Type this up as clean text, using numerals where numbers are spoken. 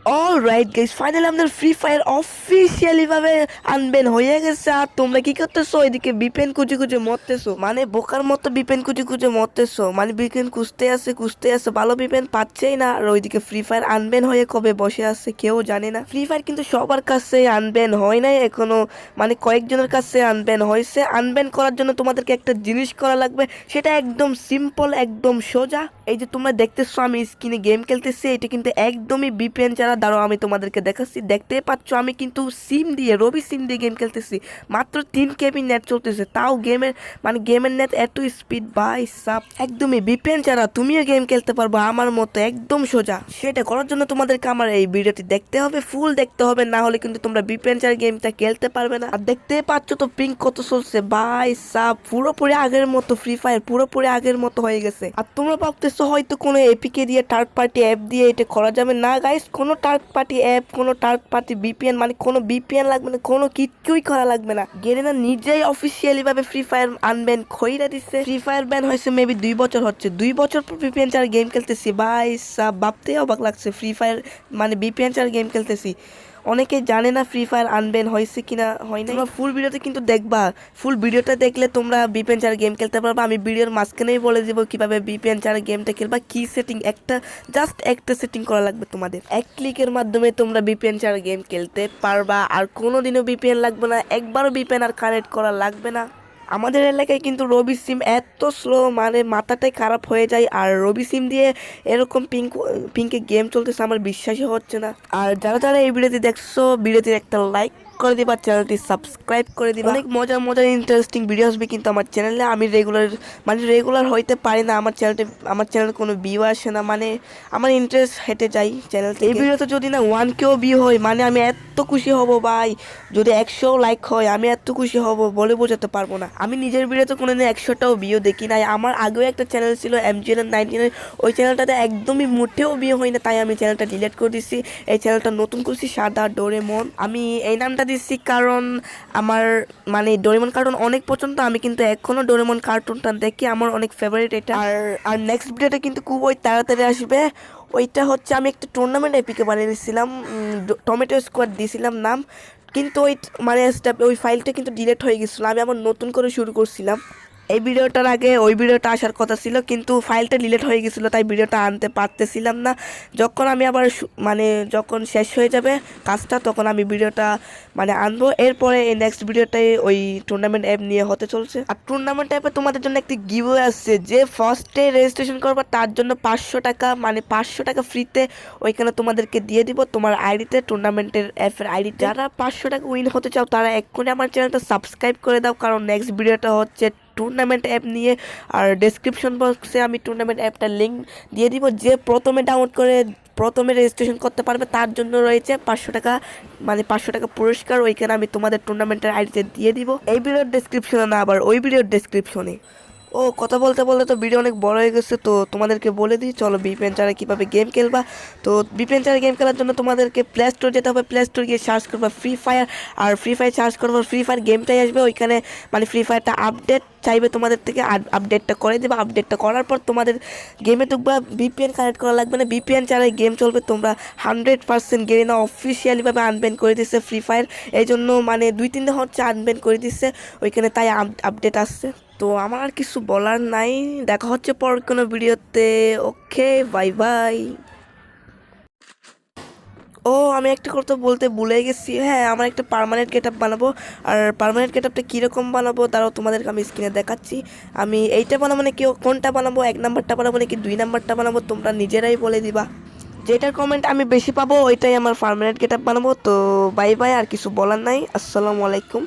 Alright guys, finally আমাদের free fire officially ভাবে আনবেন হয়ে গেছে। আর তোমরা কি করতেছো? এদিকে বিপেন খুঁজে খুঁজে মরতেছো, মানে বোকার মতো বিপেন খুঁজে খুঁজে মরতেছো, মানে বিপেন খুঁজতে আছে ভালো বিপেন পাচ্ছেই না। আর ওইদিকে ফ্রি ফায়ার আনবেন হয়ে কবে বসে আছে কেউ জানে না। ফ্রি ফায়ার কিন্তু সবার কাছে আনবেন হয় নাই এখনো, মানে কয়েকজনের কাছে আনবেন হয়েছে। আনবেন করার জন্য তোমাদেরকে একটা জিনিস করা লাগবে, সেটা একদম সিম্পল, একদম সোজা। এই যে তোমরা দেখতেছো আমি স্ক্রিনে গেম খেলতেছি, এটা কিন্তু একদমই বিপিএন ছাড়া। দাঁড়াও আমি তোমাদেরকে দেখাচ্ছি, দেখতেই পাচ্ছ আমি কিন্তু সিম দিয়ে, রবি সিম দিয়ে গেম খেলতেছি। মাত্র 3 KB নেট চলতেছে, তাও গেমের নেট এত স্পিড বাই সাপ। একদমই বিপিএন ছাড়া তুমিও গেম খেলতে পারবো আমার মতো, একদম সোজা। সেটা করার জন্য তোমাদেরকে আমার এই ভিডিওটি দেখতে হবে, ফুল দেখতে হবে, না হলে কিন্তু তোমরা বিপিএন ছাড়া গেমটা খেলতে পারবে না। আর দেখতেই পাচ্ছ তো পিং কত চলছে বাই সাপ, পুরোপুরি আগের মতো। ফ্রি ফায়ার পুরোপুরি আগের মতো হয়ে গেছে। আর তোমরা ভাবতেছো হয়তো কোনো এপিকে দিয়ে, থার্ড পার্টি অ্যাপ দিয়ে এটা করা যাবে না গাইস। কোনো থার্ড পার্টি অ্যাপ, কোনো থার্ড পার্টি বিপিএন, মানে কোনো বিপিএন লাগবে না, কোনো কিছুই করা লাগবে না। গেরেনা নিজেই অফিসিয়ালি ভাবে ফ্রি ফায়ার আনব্যান কইরা দিচ্ছে। ফ্রি ফায়ার ব্যান হয়েছে মেবি 2 বছর হচ্ছে, 2 বছর পর বিপিএন ছাড়া গেম খেলতেছি ভাই সাব। ভাবতেই অবাক লাগছে, ফ্রি ফায়ার মানে বিপিএন ছাড়া গেম খেলতেছি। অনেকেই জানে না ফ্রি ফায়ার আনব্যান হয়েছে কিনা হয় না। তোমরা ফুল ভিডিওতে কিন্তু দেখবা, ফুল ভিডিওটা দেখলে তোমরা বিপিএন ছাড়া গেম খেলতে পারবা। আমি ভিডিওর মাঝখানেই বলে দেবো কিভাবে বিপিএন ছাড়া গেমটা খেলবা। কি সেটিং, জাস্ট একটা সেটিং করা লাগবে তোমাদের। এক ক্লিকের মাধ্যমে তোমরা বিপিএন ছাড়া গেম খেলতে পারবা। আর কোনোদিনও বিপিএন লাগবে না, একবারও বিপিএন আর কানেক্ট করা লাগবে না। আমাদের এলাকায় কিন্তু রবি সিম এত স্লো, মানে মাথাটাই খারাপ হয়ে যায়। আর রবি সিম দিয়ে এরকম পিঙ্কে গেম চলতেছে আমার বিশ্বাসই হচ্ছে না। আর যারা যারা এই ভিডিওটি দেখছো, ভিডিওটির একটা লাইক করে দিবা, চ্যানেলটি সাবস্ক্রাইব করে দিবা। অনেক মজার মজার ইন্টারেস্টিং ভিডিও আসবে কিন্তু আমার চ্যানেলে। আমি রেগুলার হইতে পারি না, আমার চ্যানেলে কোনো ভিউ আসে না, মানে আমার ইন্টারেস্ট হেঁটে যাই চ্যানেল থেকে। এই ভিডিওতে যদি না 1K ভিউ হয়, মানে আমি এত খুশি হব ভাই। যদি 100 লাইক হয় আমি এত খুশি হব বলে বোঝাতে পারবো না। আমি নিজের ভিডিওতে কোনোদিন 100টাও ভিউ দেখি নাই। আমার আগেও একটা চ্যানেল ছিল MGN99, ওই চ্যানেলটাতে একদমই মোটেও ভিউ হয় না, তাই আমি চ্যানেলটা ডিলিট করে দিচ্ছি। এই চ্যানেলটা নতুন করছি, সাদা ডোরেমন। আমি এই নামটা দিচ্ছি কারণ আমার মানে ডোরেমন কার্টুন অনেক পছন্দ। আমি কিন্তু এখনো ডোরেমন কার্টুনটা দেখি, আমার অনেক ফেভারিট এটা। আর নেক্সট ভিডিওটা কিন্তু খুব তাড়াতাড়ি আসবে। ওইটা হচ্ছে আমি একটা টুর্নামেন্ট এপিকে বানিয়ে দিয়েছিলাম, টমেটো স্কোয়াড দিয়েছিলাম নাম, কিন্তু ওই ফাইলটা কিন্তু ডিলিট হয়ে গেছিলো। আমি আবার নতুন করে শুরু করছিলাম। এই ভিডিওটার আগে ওই ভিডিওটা আসার কথা ছিল, কিন্তু ফাইলটা ডিলিট হয়ে গেছিলো, তাই ভিডিওটা আনতে পারতেছিলাম না। যখন আমি আবার যখন শেষ হয়ে যাবে কাজটা, তখন আমি ভিডিওটা আনবো। এরপরে এই নেক্সট ভিডিওটাই ওই টুর্নামেন্ট অ্যাপ নিয়ে হতে চলছে। আর টুর্নামেন্ট অ্যাপে তোমাদের জন্য একটি গিভওয়ে আসছে, যে ফার্স্টে রেজিস্ট্রেশন করবে তার জন্য 500 টাকা, 500 টাকা ফ্রিতে ওইখানে তোমাদেরকে দিয়ে দিব তোমার আইডিতে, টুর্নামেন্টের অ্যাপের আইডি। যারা 500 টাকা উইন হতে চাও তারা এক্ষুনি আমার চ্যানেলটা সাবস্ক্রাইব করে দাও, কারণ নেক্সট ভিডিওটা হচ্ছে টুর্নামেন্ট অ্যাপ নিয়ে। আর ডেসক্রিপশন বক্সে আমি টুর্নামেন্ট অ্যাপটার লিঙ্ক দিয়ে দিব, যে প্রথমে ডাউনলোড করে প্রথমে রেজিস্ট্রেশন করতে পারবে তার জন্য রয়েছে 500 টাকা, 500 টাকা পুরস্কার। ওইখানে আমি তোমাদের টুর্নামেন্টের আইডিতে দিয়ে দিব, এই ভিডিওর ডেসক্রিপশনে না, আবার ওই ভিডিওর ডেসক্রিপশনে। ও কথা বলতে বলতে তো ভিডিও অনেক বড় হয়ে গেছে, তো তোমাদেরকে বলে দিই চলো বিপিএন ছাড়া কীভাবে গেম খেলবা। তো বিপিএন ছাড়া গেম খেলার জন্য তোমাদেরকে প্লে স্টোর যেতে হবে, প্লে স্টোর গিয়ে সার্চ করবা ফ্রি ফায়ার। আর ফ্রি ফায়ার সার্চ করবা, ফ্রি ফায়ার গেমটাই আসবে ওইখানে, ফ্রি ফায়ারটা আপডেট চাইবে তোমাদের থেকে, আপডেটটা করে দেবে। আপডেটটা করার পর তোমাদের গেমে ঢুকবা, বিপিএন কানেক্ট করা লাগবে না, বিপিএন ছাড়াই গেম চলবে। তোমরা 100% গেরিনা অফিসিয়ালিভাবে আনব্যান করে দিচ্ছে ফ্রি ফায়ার, এই জন্য 2-3 দিন হচ্ছে আনব্যান করে দিচ্ছে ওইখানে, তাই আপডেট আসছে। তো আমার আর কিছু বলার নাই, দেখা হচ্ছে পর কোনো ভিডিওতে। ওকে, বাই বাই। ও আমি একটা কথা বলতে ভুলে গেছি, হ্যাঁ আমার একটা পার্মানেন্ট গেটআপ বানাবো। আর পার্মানেন্ট গেটআপটা কীরকম বানাবো তারাও তোমাদেরকে আমি স্ক্রিনে দেখাচ্ছি। আমি এইটা বানাবো নাকি কোনটা বানাবো, 1 নাম্বারটা বানাবো নাকি 2 নাম্বারটা বানাবো, তোমরা নিজেরাই বলে দিবা। যেটার কমেন্ট আমি বেশি পাবো ওইটাই আমার পার্মানেন্ট গেটআপ বানাবো। তো বাই বাই, আর কিছু বলার নাই। আসসালামু আলাইকুম।